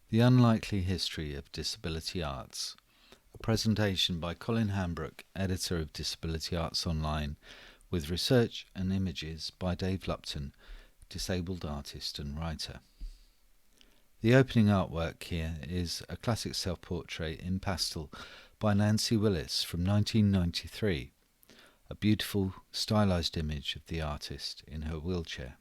The Unlikely History of Disability Arts, a presentation by Colin Hambrook, editor of Disability Arts Online, with research and images by Dave Lupton, disabled artist and writer. The opening artwork here is a classic self-portrait in pastel by Nancy Willis from 1993, a beautiful, stylized image of the artist in her wheelchair.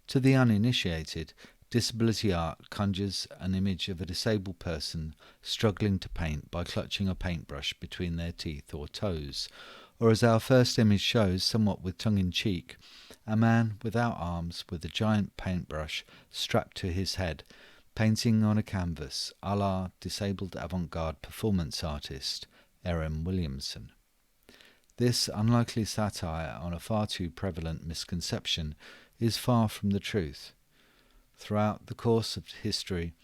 To the uninitiated, disability art conjures an image of a disabled person struggling to paint by clutching a paintbrush between their teeth or toes, or as our first image shows, somewhat with tongue-in-cheek, a man without arms with a giant paintbrush strapped to his head, painting on a canvas a la disabled avant-garde performance artist Erin Williamson. This unlikely satire on a far too prevalent misconception is far from the truth. Throughout the course of history,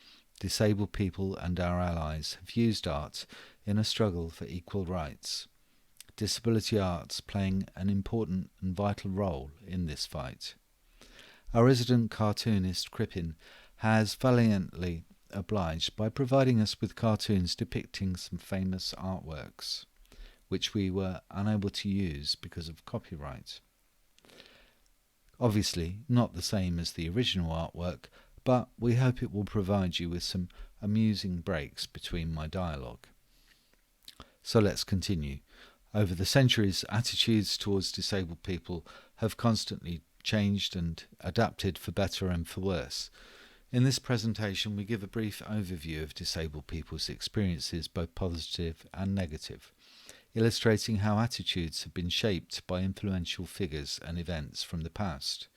disabled people and our allies have used art in a struggle for equal rights. Disability arts playing an important and vital role in this fight. Our resident cartoonist Crippen has valiantly obliged by providing us with cartoons depicting some famous artworks, which we were unable to use because of copyright. Obviously, not the same as the original artwork, but we hope it will provide you with some amusing breaks between my dialogue. So let's continue. Over the centuries, attitudes towards disabled people have constantly changed and adapted for better and for worse. In this presentation, we give a brief overview of disabled people's experiences, both positive and negative, illustrating how attitudes have been shaped by influential figures and events from the past.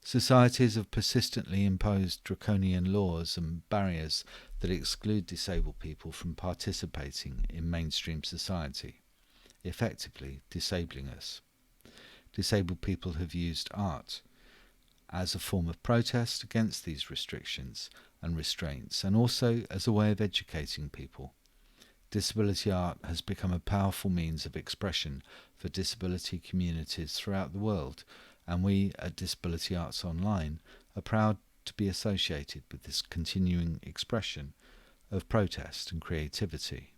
Societies have persistently imposed draconian laws and barriers that exclude disabled people from participating in mainstream society, effectively disabling us. Disabled people have used art as a form of protest against these restrictions and restraints, and also as a way of educating people. Disability art has become a powerful means of expression for disability communities throughout the world, and we at Disability Arts Online are proud to be associated with this continuing expression of protest and creativity.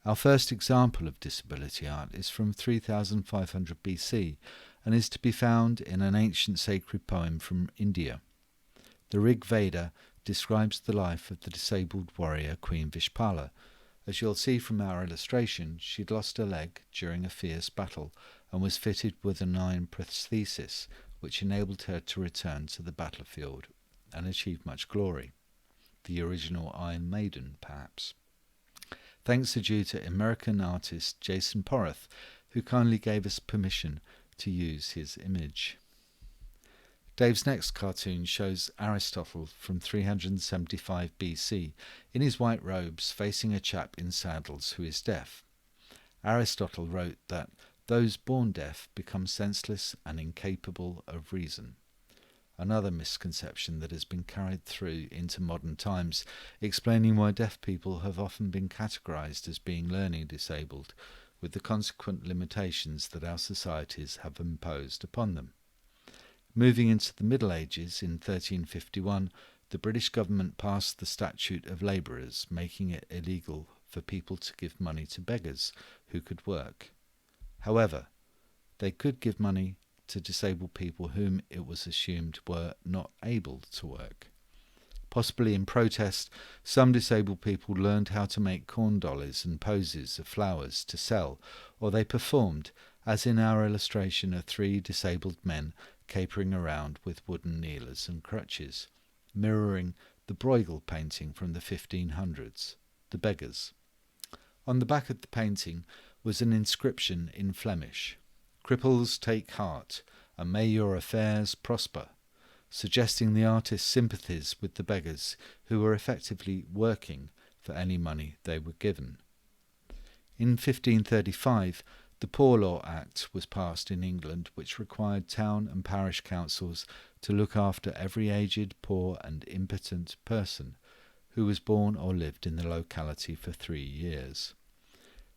Our first example of disability art is from 3500 BC and is to be found in an ancient sacred poem from India. The Rig Veda describes the life of the disabled warrior Queen Vishpala. As you'll see from our illustration, she'd lost a leg during a fierce battle and was fitted with an iron prosthesis, which enabled her to return to the battlefield and achieve much glory. The original Iron Maiden, perhaps. Thanks are due to American artist Jason Porath, who kindly gave us permission to use his image. Dave's next cartoon shows Aristotle from 375 BC in his white robes facing a chap in sandals who is deaf. Aristotle wrote that those born deaf become senseless and incapable of reason. Another misconception that has been carried through into modern times, explaining why deaf people have often been categorized as being learning disabled, with the consequent limitations that our societies have imposed upon them. Moving into the Middle Ages, in 1351, the British government passed the Statute of Labourers, making it illegal for people to give money to beggars who could work. However, they could give money to disabled people whom it was assumed were not able to work. Possibly in protest, some disabled people learned how to make corn dollies and posies of flowers to sell, or they performed, as in our illustration of 3 disabled men capering around with wooden kneelers and crutches, mirroring the Bruegel painting from the 1500s, The Beggars. On the back of the painting was an inscription in Flemish: "Cripples, take heart, and may your affairs prosper," suggesting the artist's sympathies with the beggars who were effectively working for any money they were given. In 1535, the Poor Law Act was passed in England, which required town and parish councils to look after every aged, poor and impotent person who was born or lived in the locality for 3 years.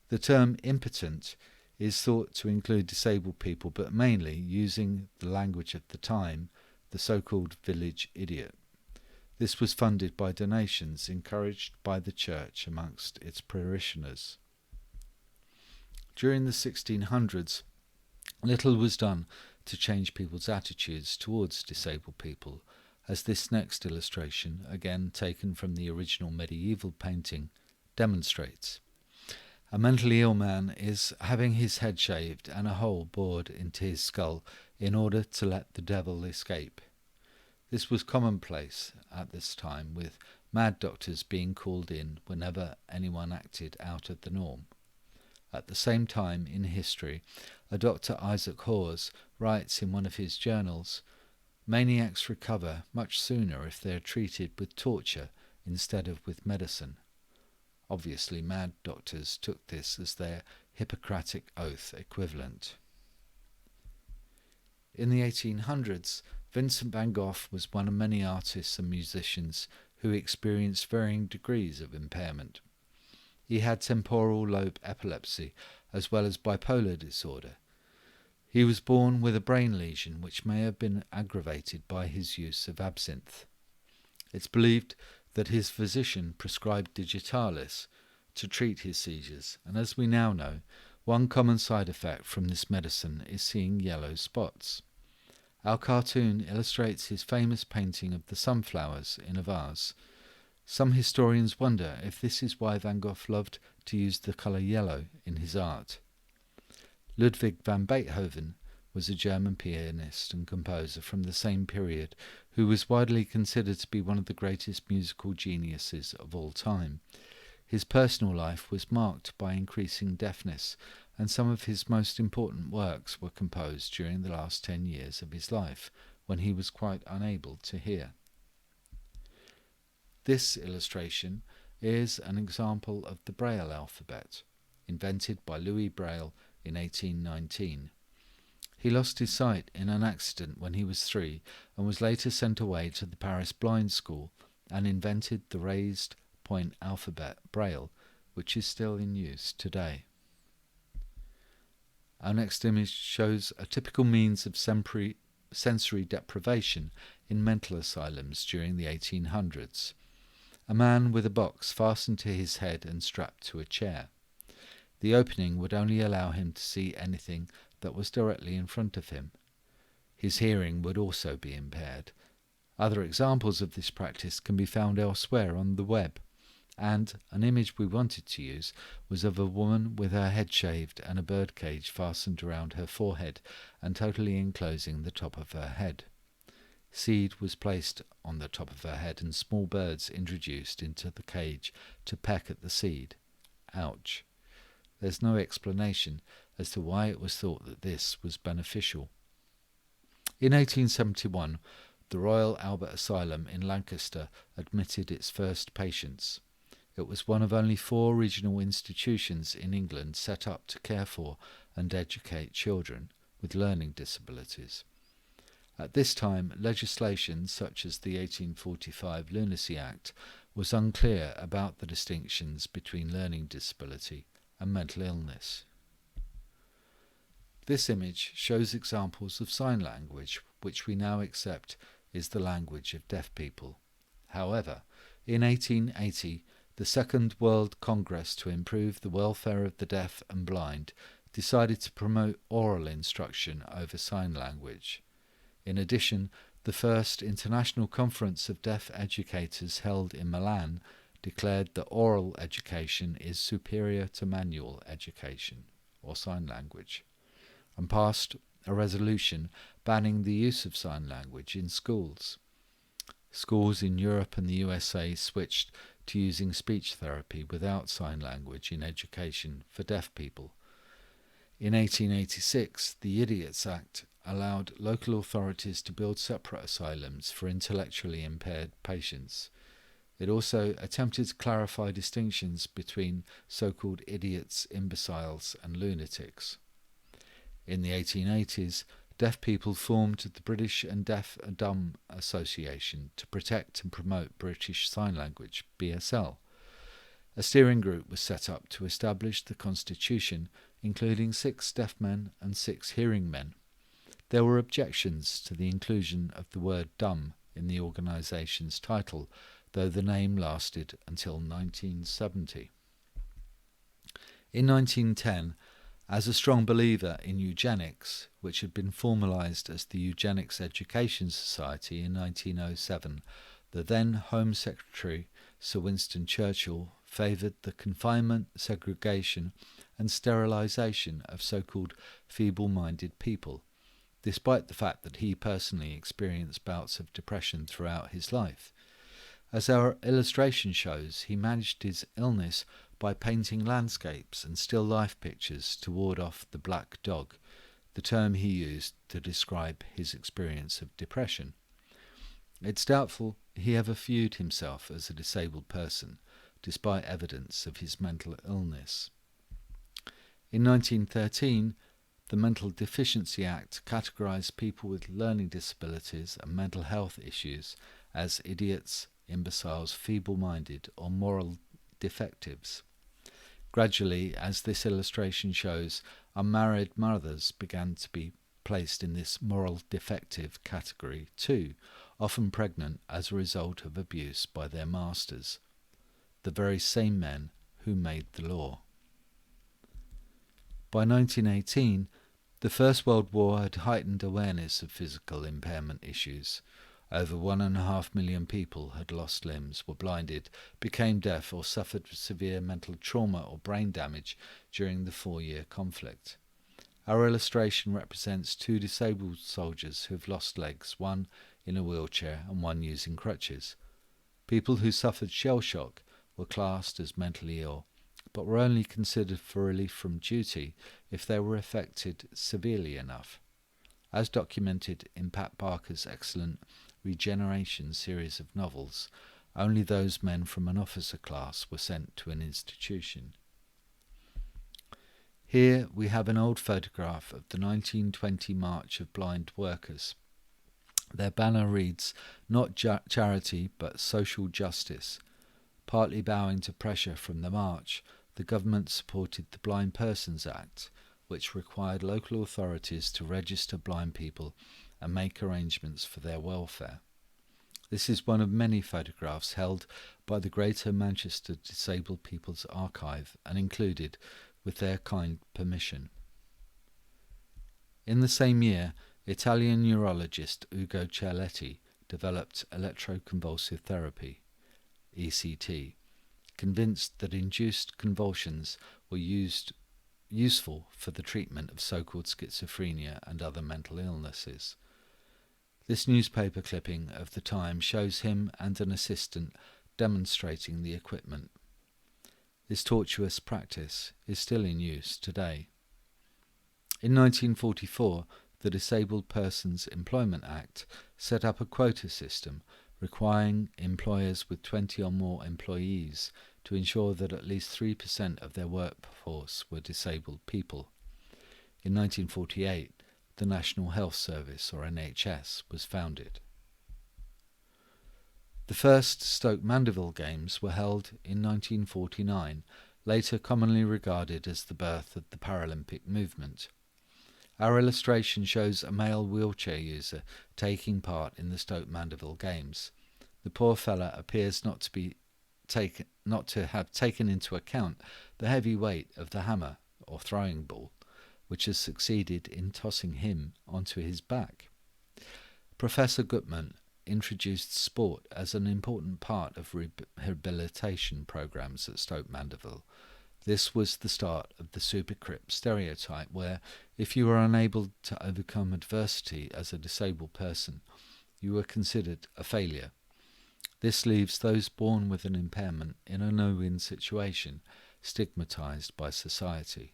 The term impotent is thought to include disabled people, but mainly, using the language of the time, the so-called village idiot. This was funded by donations encouraged by the church amongst its parishioners. During the 1600s, little was done to change people's attitudes towards disabled people, as this next illustration, again taken from the original medieval painting, demonstrates. A mentally ill man is having his head shaved and a hole bored into his skull in order to let the devil escape. This was commonplace at this time, with mad doctors being called in whenever anyone acted out of the norm. At the same time in history, a Dr. Isaac Hawes writes in one of his journals, "Maniacs recover much sooner if they are treated with torture instead of with medicine." Obviously, mad doctors took this as their Hippocratic oath equivalent. In the 1800s, Vincent van Gogh was one of many artists and musicians who experienced varying degrees of impairment. He had temporal lobe epilepsy as well as bipolar disorder. He was born with a brain lesion which may have been aggravated by his use of absinthe. It's believed that his physician prescribed digitalis to treat his seizures, and as we now know, one common side effect from this medicine is seeing yellow spots. Our cartoon illustrates his famous painting of the sunflowers in a vase. Some historians wonder if this is why Van Gogh loved to use the colour yellow in his art. Ludwig van Beethoven was a German pianist and composer from the same period who was widely considered to be one of the greatest musical geniuses of all time. His personal life was marked by increasing deafness, and some of his most important works were composed during the last 10 years of his life, when he was quite unable to hear. This illustration is an example of the Braille alphabet, invented by Louis Braille in 1819. He lost his sight in an accident when he was 3 and was later sent away to the Paris Blind School and invented the raised point alphabet Braille, which is still in use today. Our next image shows a typical means of sensory deprivation in mental asylums during the 1800s. A man with a box fastened to his head and strapped to a chair. The opening would only allow him to see anything that was directly in front of him. His hearing would also be impaired. Other examples of this practice can be found elsewhere on the web, and an image we wanted to use was of a woman with her head shaved and a birdcage fastened around her forehead and totally enclosing the top of her head. Seed was placed on the top of her head and small birds introduced into the cage to peck at the seed. Ouch. There's no explanation as to why it was thought that this was beneficial. In 1871, the Royal Albert Asylum in Lancaster admitted its first patients. It was one of only 4 regional institutions in England set up to care for and educate children with learning disabilities. At this time, legislation such as the 1845 Lunacy Act was unclear about the distinctions between learning disability and mental illness. This image shows examples of sign language, which we now accept is the language of deaf people. However, in 1880, the Second World Congress to improve the welfare of the deaf and blind decided to promote oral instruction over sign language. In addition, the first International Conference of Deaf Educators held in Milan declared that oral education is superior to manual education, or sign language, and passed a resolution banning the use of sign language in schools. Schools in Europe and the USA switched to using speech therapy without sign language in education for deaf people. In 1886, the Idiots Act allowed local authorities to build separate asylums for intellectually impaired patients. It also attempted to clarify distinctions between so-called idiots, imbeciles, and lunatics. In the 1880s, deaf people formed the British and Deaf and Dumb Association to protect and promote British Sign Language, BSL. A steering group was set up to establish the constitution, including 6 deaf men and 6 hearing men. There were objections to the inclusion of the word dumb in the organisation's title, though the name lasted until 1970. In 1910, as a strong believer in eugenics, which had been formalised as the Eugenics Education Society in 1907, the then Home Secretary, Sir Winston Churchill, favoured the confinement, segregation and sterilisation of so-called feeble-minded people, despite the fact that he personally experienced bouts of depression throughout his life. As our illustration shows, he managed his illness by painting landscapes and still life pictures to ward off the black dog, the term he used to describe his experience of depression. It's doubtful he ever viewed himself as a disabled person, despite evidence of his mental illness. In 1913, the Mental Deficiency Act categorised people with learning disabilities and mental health issues as idiots, imbeciles, feeble-minded or moral defectives. Gradually, as this illustration shows, unmarried mothers began to be placed in this moral defective category too, often pregnant as a result of abuse by their masters, the very same men who made the law. By 1918, the First World War had heightened awareness of physical impairment issues. Over 1.5 million people had lost limbs, were blinded, became deaf or suffered severe mental trauma or brain damage during the 4-year conflict. Our illustration represents 2 disabled soldiers who have lost legs, one in a wheelchair and one using crutches. People who suffered shell shock were classed as mentally ill, but were only considered for relief from duty if they were affected severely enough. As documented in Pat Barker's excellent Regeneration series of novels, only those men from an officer class were sent to an institution. Here we have an old photograph of the 1920 March of Blind Workers. Their banner reads, "Not charity, but social justice." Partly bowing to pressure from the march, the government supported the Blind Persons Act, which required local authorities to register blind people and make arrangements for their welfare. This is one of many photographs held by the Greater Manchester Disabled People's Archive and included with their kind permission. In the same year, Italian neurologist Ugo Cerletti developed electroconvulsive therapy, ECT, convinced that induced convulsions were useful for the treatment of so-called schizophrenia and other mental illnesses. This newspaper clipping of the time shows him and an assistant demonstrating the equipment. This tortuous practice is still in use today. In 1944, the Disabled Persons Employment Act set up a quota system requiring employers with 20 or more employees to ensure that at least 3% of their workforce were disabled people. In 1948, the National Health Service, or NHS, was founded. The first Stoke Mandeville Games were held in 1949, later commonly regarded as the birth of the Paralympic movement. Our illustration shows a male wheelchair user taking part in the Stoke Mandeville Games. The poor fella appears not to have taken into account the heavy weight of the hammer, or throwing ball, which has succeeded in tossing him onto his back. Professor Gutmann introduced sport as an important part of rehabilitation programs at Stoke Mandeville. This was the start of the supercrip stereotype, where if you were unable to overcome adversity as a disabled person, you were considered a failure. This leaves those born with an impairment in a no-win situation, stigmatized by society.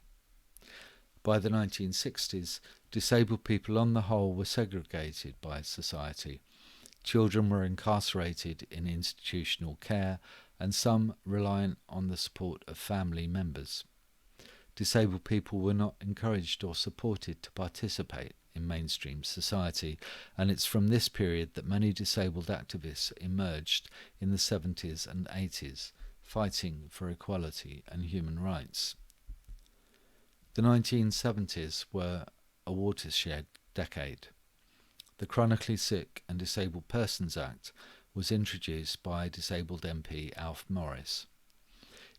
By the 1960s, disabled people on the whole were segregated by society. Children were incarcerated in institutional care, and some reliant on the support of family members. Disabled people were not encouraged or supported to participate in mainstream society, and it's from this period that many disabled activists emerged in the 70s and 80s, fighting for equality and human rights. The 1970s were a watershed decade. the Chronically Sick and Disabled Persons Act was introduced by disabled MP Alf Morris.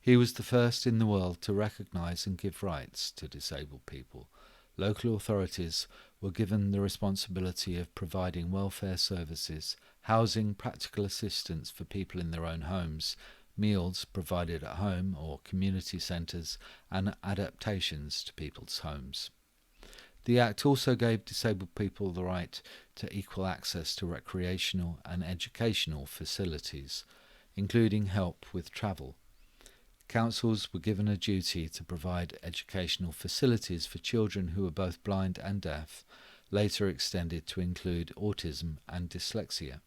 He was the first in the world to recognise and give rights to disabled people. Local authorities were given the responsibility of providing welfare services, housing, practical assistance for people in their own homes, meals provided at home or community centres, and adaptations to people's homes. The Act also gave disabled people the right to equal access to recreational and educational facilities, including help with travel. Councils were given a duty to provide educational facilities for children who were both blind and deaf, later extended to include autism and dyslexia.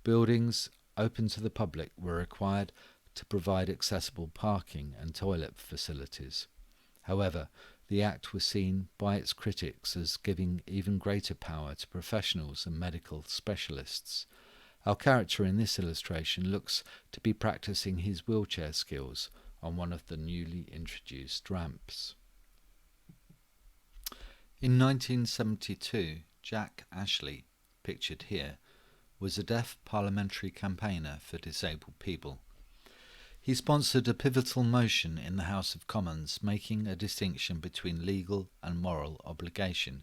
Buildings open to the public were required to provide accessible parking and toilet facilities. However, the Act was seen by its critics as giving even greater power to professionals and medical specialists. Our character in this illustration looks to be practicing his wheelchair skills on one of the newly introduced ramps. In 1972, Jack Ashley, pictured here, was a deaf parliamentary campaigner for disabled people. He sponsored a pivotal motion in the House of Commons making a distinction between legal and moral obligation.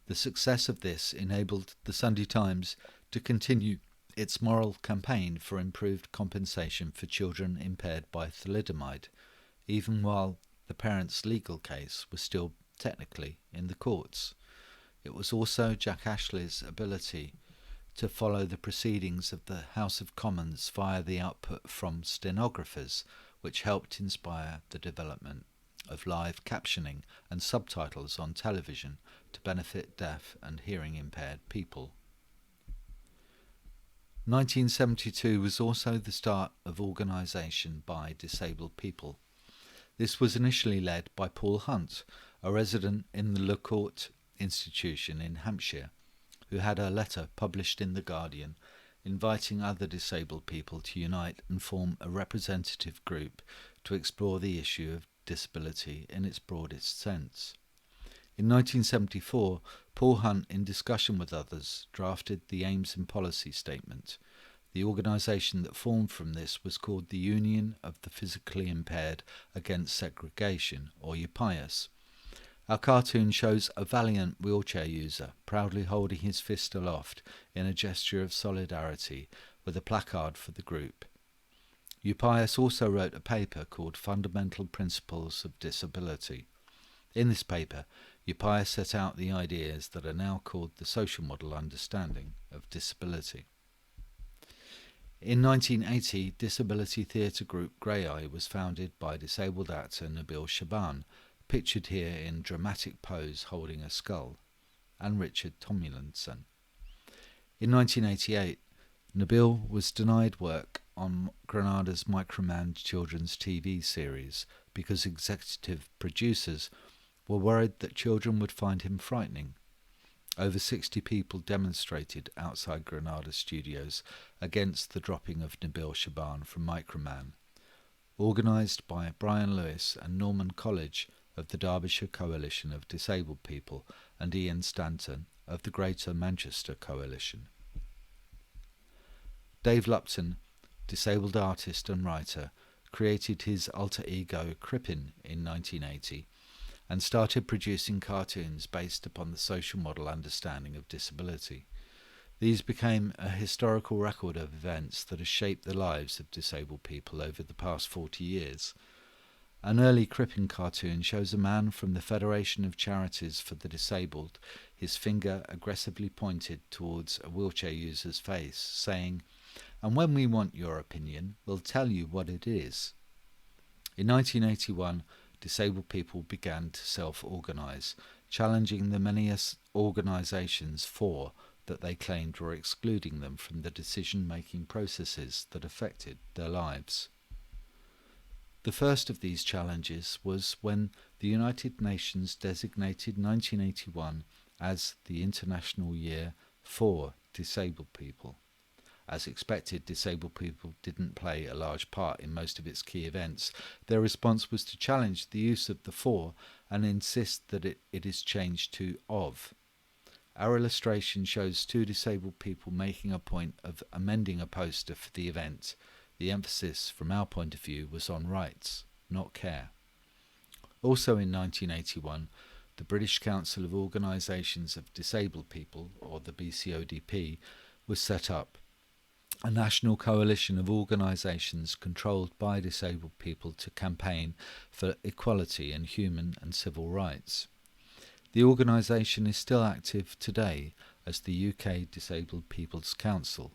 The success of this enabled the Sunday Times to continue its moral campaign for improved compensation for children impaired by thalidomide, even while the parents' legal case was still technically in the courts. It was also Jack Ashley's ability to follow the proceedings of the House of Commons via the output from stenographers, which helped inspire the development of live captioning and subtitles on television to benefit deaf and hearing impaired people. 1972 was also the start of organisation by disabled people. This was initially led by Paul Hunt, a resident in the Le Court Institution in Hampshire, who had a letter published in The Guardian inviting other disabled people to unite and form a representative group to explore the issue of disability in its broadest sense. In 1974, Paul Hunt, in discussion with others, drafted the Aims and Policy Statement. The organisation that formed from this was called the Union of the Physically Impaired Against Segregation, or UPIAS. Our cartoon shows a valiant wheelchair user proudly holding his fist aloft in a gesture of solidarity with a placard for the group. UPIAS also wrote a paper called Fundamental Principles of Disability. In this paper, UPIAS set out the ideas that are now called the social model understanding of disability. In 1980, disability theatre group Grey Eye was founded by disabled actor Nabil Shaban, pictured here in dramatic pose holding a skull, and Richard Tomlinson. In 1988, Nabil was denied work on Granada's Microman children's TV series because executive producers were worried that children would find him frightening. Over 60 people demonstrated outside Granada studios against the dropping of Nabil Shaban from Microman. Organised by Brian Lewis and Norman College of the Derbyshire Coalition of Disabled People and Ian Stanton of the Greater Manchester Coalition. Dave Lupton, disabled artist and writer, created his alter ego Crippen in 1980 and started producing cartoons based upon the social model understanding of disability. These became a historical record of events that have shaped the lives of disabled people over the past 40 years. An early Crippen cartoon shows a man from the Federation of Charities for the Disabled, his finger aggressively pointed towards a wheelchair user's face, saying, "And when we want your opinion, we'll tell you what it is." In 1981, disabled people began to self-organise, challenging the many organisations that they claimed were excluding them from the decision-making processes that affected their lives. The first of these challenges was when the United Nations designated 1981 as the International Year for Disabled People. As expected, disabled people didn't play a large part in most of its key events. Their response was to challenge the use of the "for" and insist that it is changed to "of." Our illustration shows two disabled people making a point of amending a poster for the event. The emphasis, from our point of view, was on rights, not care. Also in 1981, the British Council of Organisations of Disabled People, or the BCODP, was set up, a national coalition of organisations controlled by disabled people to campaign for equality and human and civil rights. The organisation is still active today as the UK Disabled People's Council.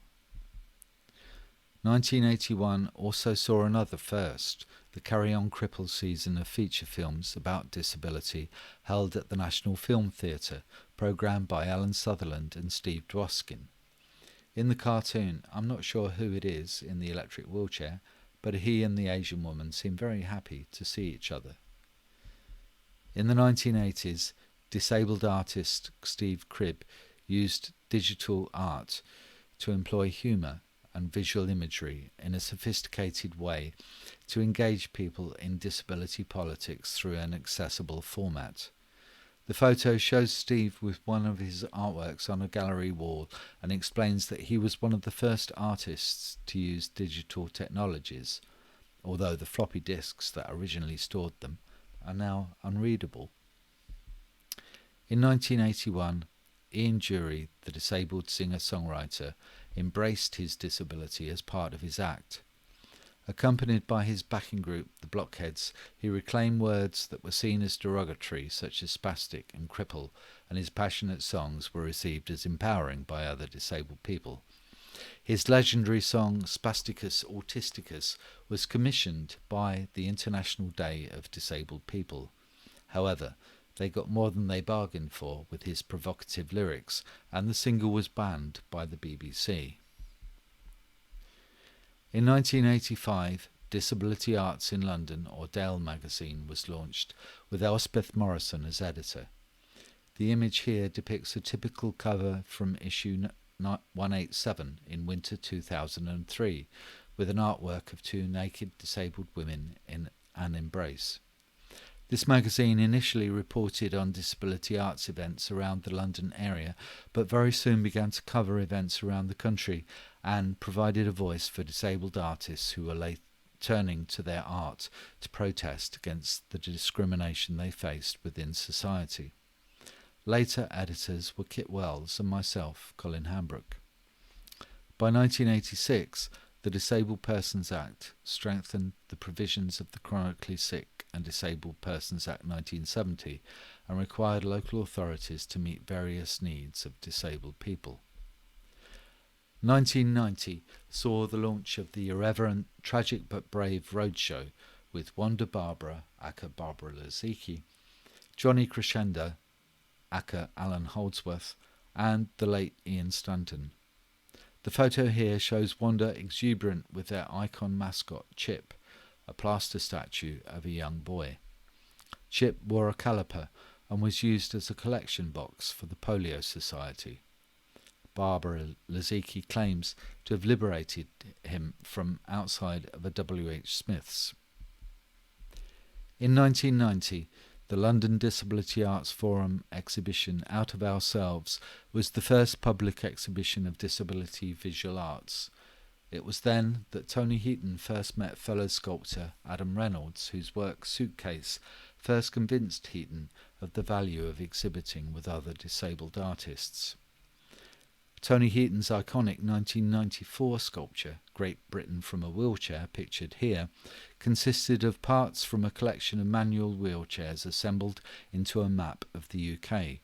1981 also saw another first, the Carry On Cripple season of feature films about disability held at the National Film Theatre, programmed by Alan Sutherland and Steve Dwoskin. In the cartoon, I'm not sure who it is in the electric wheelchair, but he and the Asian woman seem very happy to see each other. In the 1980s, disabled artist Steve Cribb used digital art to employ humour and visual imagery in a sophisticated way to engage people in disability politics through an accessible format. The photo shows Steve with one of his artworks on a gallery wall and explains that he was one of the first artists to use digital technologies, although the floppy disks that originally stored them are now unreadable. In 1981, Ian Dury, the disabled singer-songwriter, embraced his disability as part of his act. Accompanied by his backing group, the Blockheads, he reclaimed words that were seen as derogatory, such as spastic and cripple, and his passionate songs were received as empowering by other disabled people. His legendary song Spasticus Autisticus was commissioned by the International Day of Disabled People. However, they got more than they bargained for with his provocative lyrics, and the single was banned by the BBC. In 1985, Disability Arts in London, or Dale magazine, was launched, with Elspeth Morrison as editor. The image here depicts a typical cover from issue 187 in winter 2003, with an artwork of two naked disabled women in an embrace. This magazine initially reported on disability arts events around the London area, but very soon began to cover events around the country and provided a voice for disabled artists who were turning to their art to protest against the discrimination they faced within society. Later editors were Kit Wells and myself, Colin Hambrook. By 1986, the Disabled Persons Act strengthened the provisions of the Chronically Sick and Disabled Persons Act 1970 and required local authorities to meet various needs of disabled people. 1990 saw the launch of the irreverent, tragic but brave roadshow with Wanda Barbara, aka Barbara Lazicki, Johnny Crescendo, aka Alan Holdsworth, and the late Ian Stanton. The photo here shows Wanda exuberant with their icon mascot Chip, a plaster statue of a young boy. Chip wore a caliper and was used as a collection box for the Polio Society. Barbara Lazicki claims to have liberated him from outside of a W.H. Smith's. In 1990, the London Disability Arts Forum exhibition Out of Ourselves was the first public exhibition of disability visual arts. It was then that Tony Heaton first met fellow sculptor Adam Reynolds, whose work Suitcase first convinced Heaton of the value of exhibiting with other disabled artists. Tony Heaton's iconic 1994 sculpture, Great Britain from a Wheelchair, pictured here, consisted of parts from a collection of manual wheelchairs assembled into a map of the UK.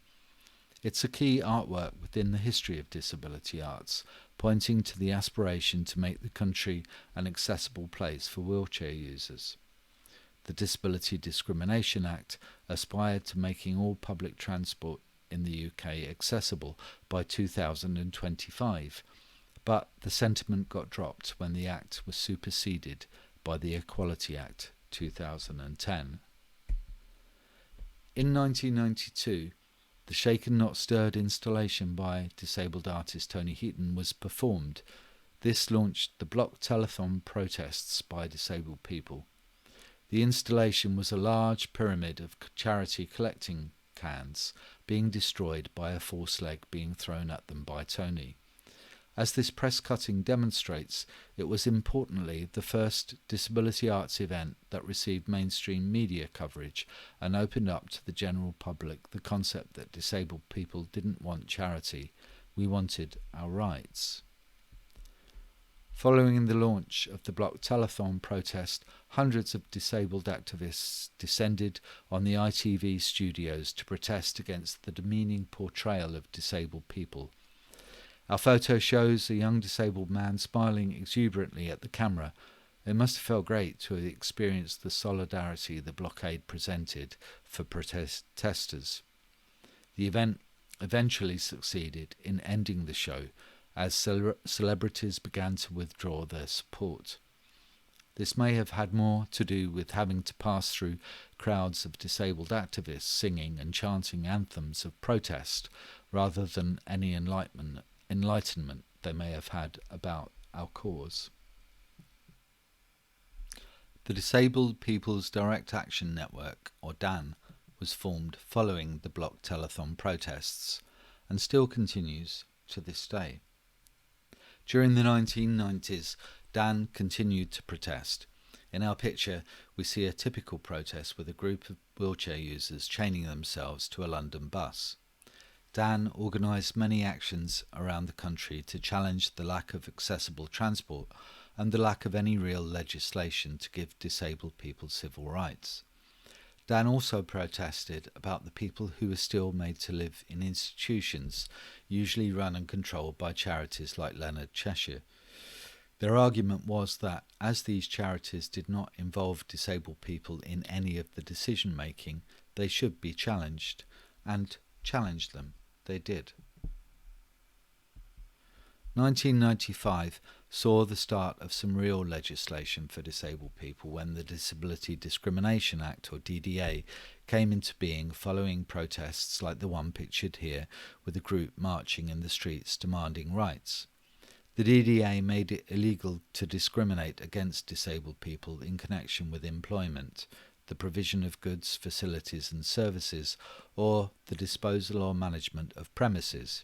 It's a key artwork within the history of disability arts, pointing to the aspiration to make the country an accessible place for wheelchair users. The Disability Discrimination Act aspired to making all public transport in the UK accessible by 2025, but the sentiment got dropped when the Act was superseded by the Equality Act 2010. In 1992, the Shaken Not Stirred installation by disabled artist Tony Heaton was performed. This launched the Block Telethon protests by disabled people. The installation was a large pyramid of charity collecting cans being destroyed by a false leg being thrown at them by Tony. As this press cutting demonstrates, it was importantly the first disability arts event that received mainstream media coverage and opened up to the general public the concept that disabled people didn't want charity, we wanted our rights. Following the launch of the Block Telethon protest, hundreds of disabled activists descended on the ITV studios to protest against the demeaning portrayal of disabled people. Our photo shows a young disabled man smiling exuberantly at the camera. It must have felt great to have experienced the solidarity the blockade presented for protesters. The event eventually succeeded in ending the show as celebrities began to withdraw their support. This may have had more to do with having to pass through crowds of disabled activists singing and chanting anthems of protest rather than any enlightenment they may have had about our cause. The Disabled People's Direct Action Network, or DAN, was formed following the Block Telethon protests and still continues to this day. During the 1990s, DAN continued to protest. In our picture, we see a typical protest with a group of wheelchair users chaining themselves to a London bus. DAN organised many actions around the country to challenge the lack of accessible transport and the lack of any real legislation to give disabled people civil rights. DAN also protested about the people who were still made to live in institutions, usually run and controlled by charities like Leonard Cheshire. Their argument was that, as these charities did not involve disabled people in any of the decision-making, they should be challenged, and challenged them. They did. 1995 saw the start of some real legislation for disabled people when the Disability Discrimination Act, or DDA, came into being following protests like the one pictured here, with a group marching in the streets demanding rights. The DDA made it illegal to discriminate against disabled people in connection with employment, the provision of goods, facilities and services, or the disposal or management of premises.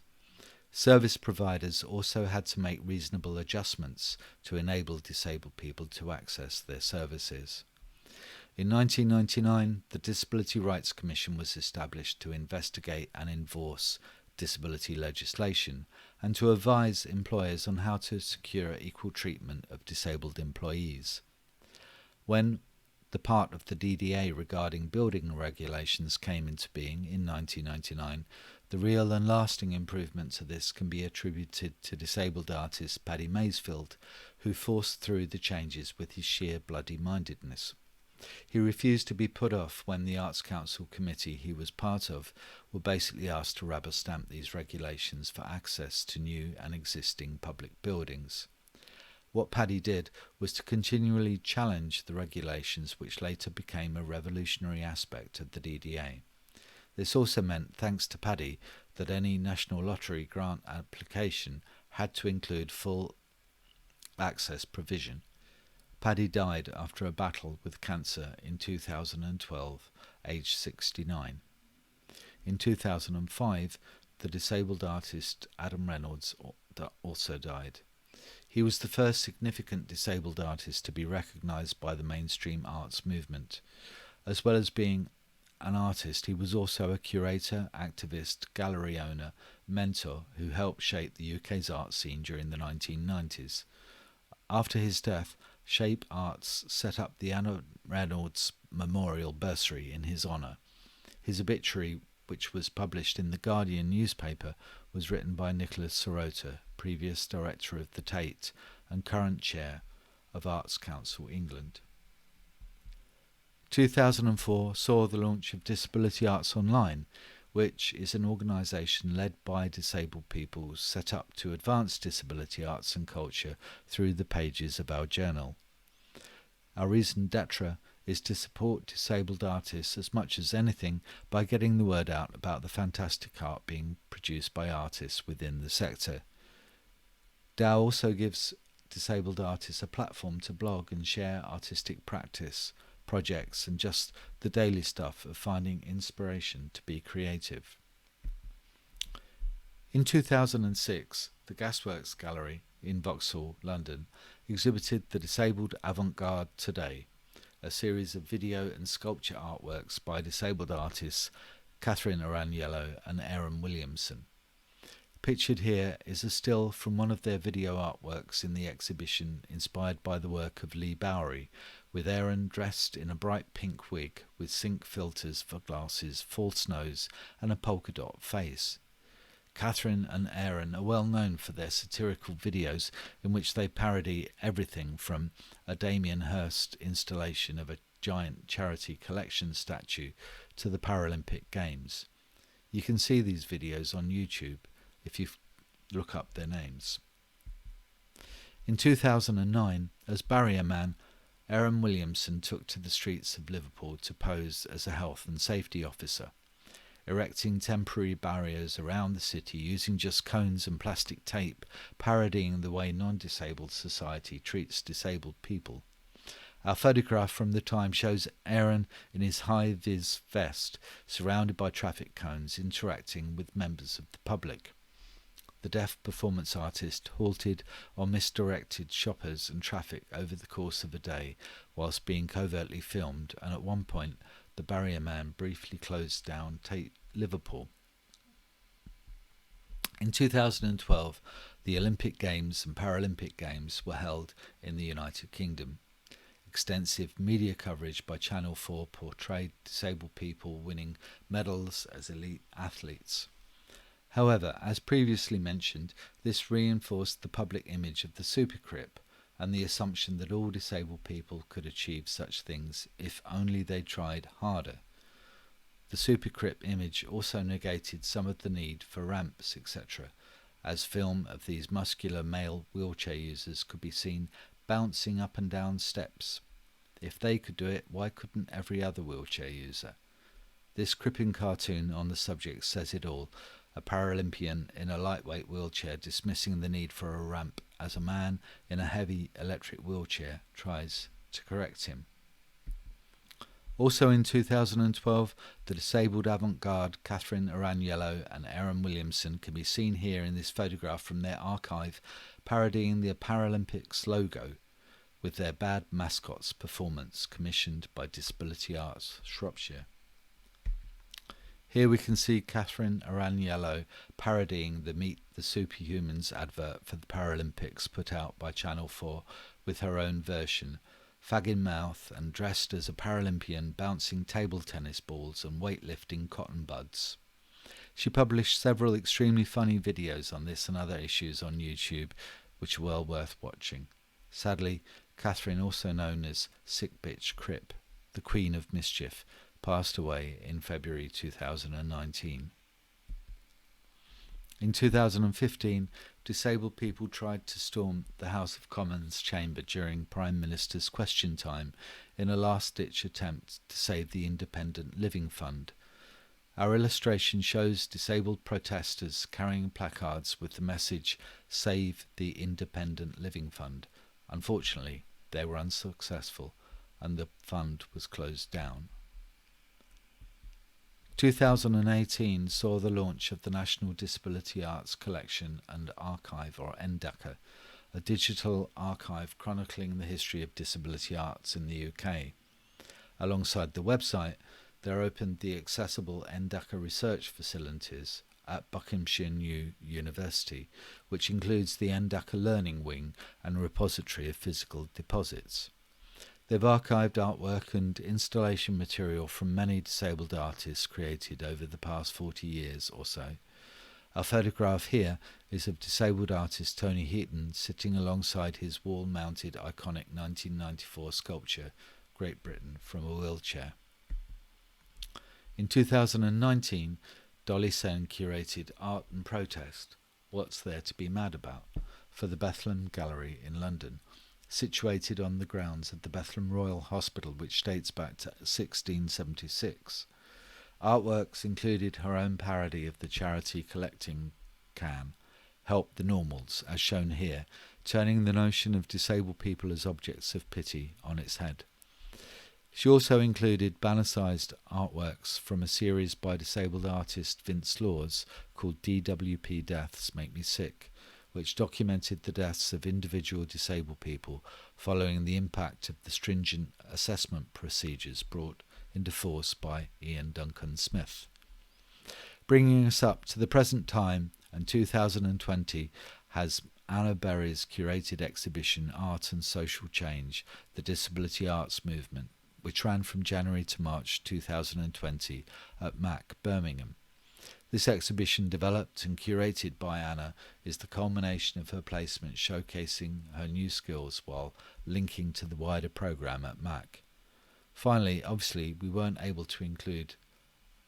Service providers also had to make reasonable adjustments to enable disabled people to access their services. In 1999, the Disability Rights Commission was established to investigate and enforce disability legislation and to advise employers on how to secure equal treatment of disabled employees. When the part of the DDA regarding building regulations came into being in 1999, the real and lasting improvement to this can be attributed to disabled artist Paddy Maysfield, who forced through the changes with his sheer bloody-mindedness. He refused to be put off when the Arts Council committee he was part of were basically asked to rubber stamp these regulations for access to new and existing public buildings. What Paddy did was to continually challenge the regulations, which later became a revolutionary aspect of the DDA. This also meant, thanks to Paddy, that any National Lottery grant application had to include full access provision. Paddy died after a battle with cancer in 2012, aged 69. In 2005, the disabled artist Adam Reynolds also died. He was the first significant disabled artist to be recognised by the mainstream arts movement. As well as being an artist, he was also a curator, activist, gallery owner, mentor who helped shape the UK's art scene during the 1990s. After his death, Shape Arts set up the Adam Reynolds Memorial Bursary in his honour. His obituary, which was published in the Guardian newspaper, was written by Nicholas Sirota, previous director of the Tate and current chair of Arts Council England. 2004 saw the launch of Disability Arts Online, which is an organisation led by disabled people set up to advance disability arts and culture through the pages of our journal. Our raison d'etre is to support disabled artists as much as anything by getting the word out about the fantastic art being produced by artists within the sector. DAO also gives disabled artists a platform to blog and share artistic practice, projects and just the daily stuff of finding inspiration to be creative. In 2006, the Gasworks Gallery in Vauxhall, London, exhibited The Disabled Avant-Garde Today, a series of video and sculpture artworks by disabled artists Catherine Araniello and Aaron Williamson. Pictured here is a still from one of their video artworks in the exhibition, inspired by the work of Lee Bowery, with Aaron dressed in a bright pink wig with sync filters for glasses, false nose and a polka dot face. Catherine and Aaron are well known for their satirical videos in which they parody everything from a Damien Hirst installation of a giant charity collection statue to the Paralympic Games. You can see these videos on YouTube if you look up their names. In 2009, as Barrier Man, Aaron Williamson took to the streets of Liverpool to pose as a health and safety officer, erecting temporary barriers around the city using just cones and plastic tape, parodying the way non-disabled society treats disabled people. Our photograph from the time shows Aaron in his high-vis vest, surrounded by traffic cones, interacting with members of the public. The deaf performance artist halted or misdirected shoppers and traffic over the course of a day whilst being covertly filmed, and at one point the Barrier Man briefly closed down Tate Liverpool. In 2012, the Olympic Games and Paralympic Games were held in the United Kingdom. Extensive media coverage by Channel 4 portrayed disabled people winning medals as elite athletes. However, as previously mentioned, this reinforced the public image of the Supercrip and the assumption that all disabled people could achieve such things if only they tried harder. The Supercrip image also negated some of the need for ramps, etc., as film of these muscular male wheelchair users could be seen bouncing up and down steps. If they could do it, why couldn't every other wheelchair user? This cripping cartoon on the subject says it all, a Paralympian in a lightweight wheelchair dismissing the need for a ramp as a man in a heavy electric wheelchair tries to correct him. Also in 2012, the disabled avant-garde Catherine Araniello and Aaron Williamson can be seen here in this photograph from their archive, parodying the Paralympics logo with their Bad Mascots performance commissioned by Disability Arts Shropshire. Here we can see Catherine Araniello parodying the Meet the Superhumans advert for the Paralympics put out by Channel 4 with her own version, fag in mouth and dressed as a Paralympian bouncing table tennis balls and weightlifting cotton buds. She published several extremely funny videos on this and other issues on YouTube, which are well worth watching. Sadly, Catherine, also known as Sick Bitch Crip, the Queen of Mischief, passed away in February 2019. In 2015, disabled people tried to storm the House of Commons chamber during Prime Minister's Question Time in a last-ditch attempt to save the Independent Living Fund. Our illustration shows disabled protesters carrying placards with the message, "Save the Independent Living Fund." Unfortunately, they were unsuccessful and the fund was closed down. 2018 saw the launch of the National Disability Arts Collection and Archive, or NDACA, a digital archive chronicling the history of disability arts in the UK. Alongside the website, there opened the accessible NDACA research facilities at Buckinghamshire New University, which includes the NDACA Learning Wing and repository of physical deposits. They've archived artwork and installation material from many disabled artists created over the past 40 years or so. Our photograph here is of disabled artist Tony Heaton sitting alongside his wall-mounted iconic 1994 sculpture, Great Britain from a Wheelchair. In 2019, Dolly Sen curated Art and Protest, What's There to Be Mad About, for the Bethlem Gallery in London, situated on the grounds of the Bethlem Royal Hospital, which dates back to 1676. Artworks included her own parody of the charity collecting can, Help the Normals, as shown here, turning the notion of disabled people as objects of pity on its head. She also included banner-sized artworks from a series by disabled artist Vince Laws called DWP Deaths Make Me Sick, which documented the deaths of individual disabled people following the impact of the stringent assessment procedures brought into force by Ian Duncan Smith. Bringing us up to the present time, and 2020 has Anna Berry's curated exhibition Art and Social Change, the Disability Arts Movement, which ran from January to March 2020 at MAC Birmingham. This exhibition, developed and curated by Anna, is the culmination of her placement showcasing her new skills while linking to the wider programme at MAC. Finally, obviously, we weren't able to include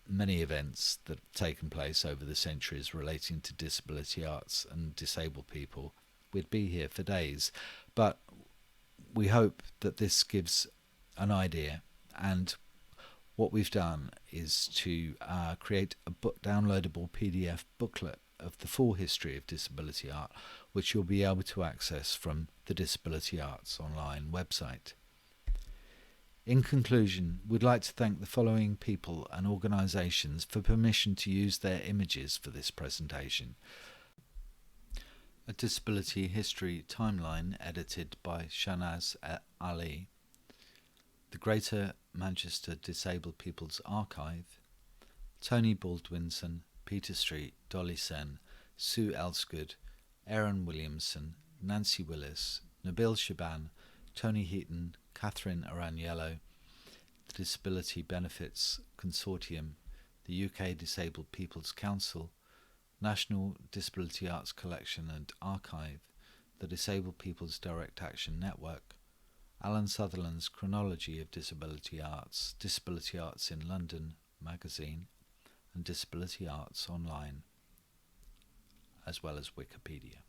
many events that have taken place over the centuries relating to disability arts and disabled people. We'd be here for days, but we hope that this gives an idea, and what we've done is to create a downloadable PDF booklet of the full history of disability art, which you'll be able to access from the Disability Arts Online website. In conclusion, we'd like to thank the following people and organisations for permission to use their images for this presentation. A Disability History Timeline edited by Shanaz Ali, the Greater Manchester Disabled People's Archive, Tony Baldwinson, Peter Street, Dolly Sen, Sue Elsgood, Aaron Williamson, Nancy Willis, Nabil Shaban, Tony Heaton, Catherine Araniello, the Disability Benefits Consortium, the UK Disabled People's Council, National Disability Arts Collection and Archive, the Disabled People's Direct Action Network, Alan Sutherland's Chronology of Disability Arts, Disability Arts in London magazine, and Disability Arts Online, as well as Wikipedia.